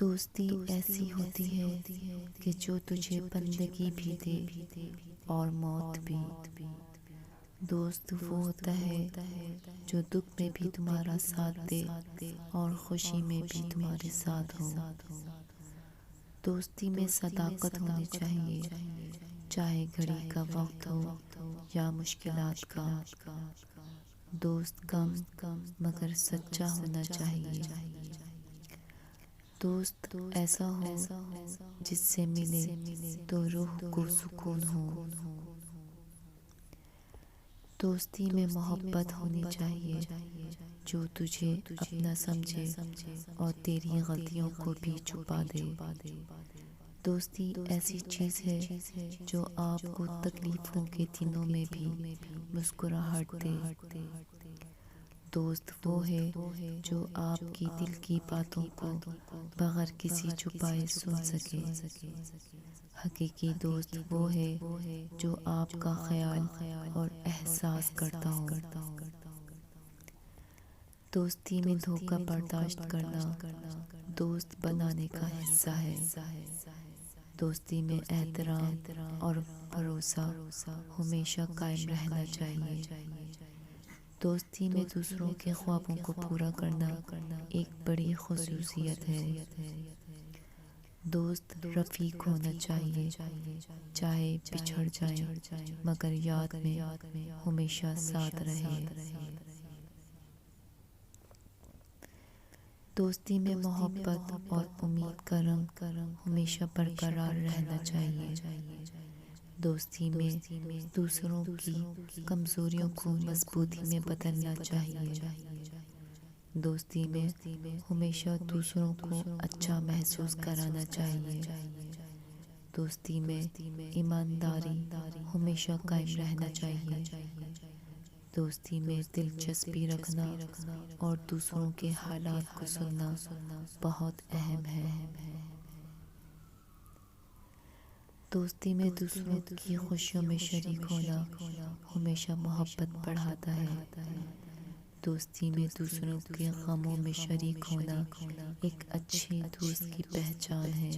دوستی ایسی ہوتی ہے کہ جو تجھے بندگی بھی دے اور موت بھی۔ دوست وہ ہوتا ہے جو دکھ میں بھی تمہارا ساتھ دے اور خوشی میں بھی تمہارے ساتھ ہو۔ دوستی میں صداقت ہونی چاہیے، چاہے گھڑی کا وقت ہو یا مشکلات کا۔ دوست کم مگر سچا ہونا چاہیے۔ دوست ایسا ہو جس سے ملے تو روح کو سکون ہو۔ دوستی میں محبت ہونی چاہیے، جو تجھے اپنا سمجھے اور تیری غلطیوں کو بھی چھپا دے۔ دوستی ایسی چیز ہے جو آپ کو تکلیفوں کے دنوں میں بھی مسکراہٹ دے۔ دوست وہ ہے جو آپ کی دل کی باتوں کو بغیر کسی چھپائے سن سکے۔ حقیقی دوست وہ ہے جو آپ کا خیال اور احساس کرتا ہو۔ دوستی میں دھوکہ برداشت کرنا دوست بنانے کا حصہ ہے۔ دوستی میں احترام اور بھروسہ ہمیشہ قائم رہنا چاہیے۔ دوستی میں دوسروں کے خوابوں کو پورا کرنا ایک بڑی خصوصیت ہے۔ دوست رفیق ہونا چاہیے، چاہے بچھڑ جائیں مگر یاد میں ہمیشہ ساتھ رہے۔ دوستی میں محبت اور امید کا رنگ ہمیشہ برقرار رہنا چاہیے۔ دوستی میں دوسروں کی کمزوریوں کو مضبوطی میں بدلنا چاہیے۔ دوستی میں ہمیشہ دوسروں کو اچھا محسوس کرانا چاہیے۔ دوستی میں ایمانداری ہمیشہ قائم رہنا چاہیے۔ دوستی میں دلچسپی رکھنا اور دوسروں کے حالات کو سننا بہت اہم ہے۔ دوستی میں دوسروں کی خوشیوں میں شریک ہونا ہمیشہ محبت بڑھاتا ہے۔ دوستی میں دوسروں کے غموں میں شریک ہونا ایک اچھے دوست کی پہچان ہے۔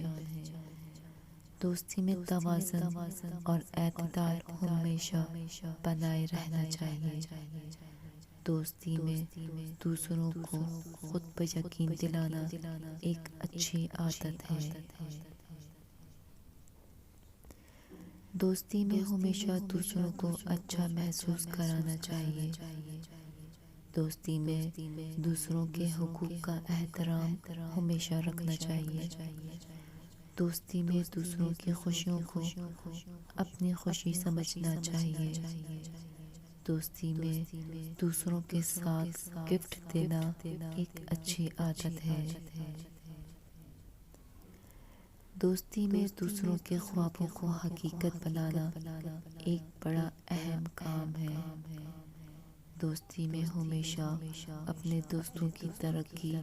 دوستی میں توازن اور اعتدال ہمیشہ بنائے رہنا چاہیے۔ دوستی میں دوسروں کو خود پر یقین دلانا ایک اچھی عادت ہے۔ دوستی میں ہمیشہ دوسروں کو اچھا محسوس کرانا چاہیے۔ دوستی میں دوسروں کے حقوق کا احترام ہمیشہ رکھنا چاہیے۔ دوستی میں دوسروں کی خوشیوں کو اپنی خوشی سمجھنا چاہیے۔ دوستی میں دوسروں کے ساتھ گفٹ دینا ایک اچھی عادت ہے۔ دوستی میں دوسروں کے خوابوں کو حقیقت بنانا ایک بڑا اہم کام ہے۔ دوستی میں ہمیشہ اپنے دوستوں کی ترقی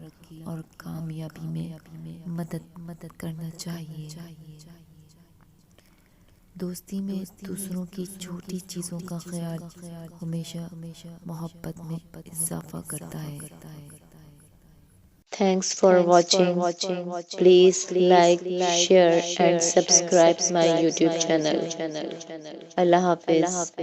اور کامیابی میں مدد کرنا چاہیے۔ دوستی میں دوسروں کی چھوٹی چیزوں کا خیال ہمیشہ محبت میں اضافہ کرتا ہے۔ Thanks for watching. Please like, share and subscribe my YouTube channel. Allah Hafiz.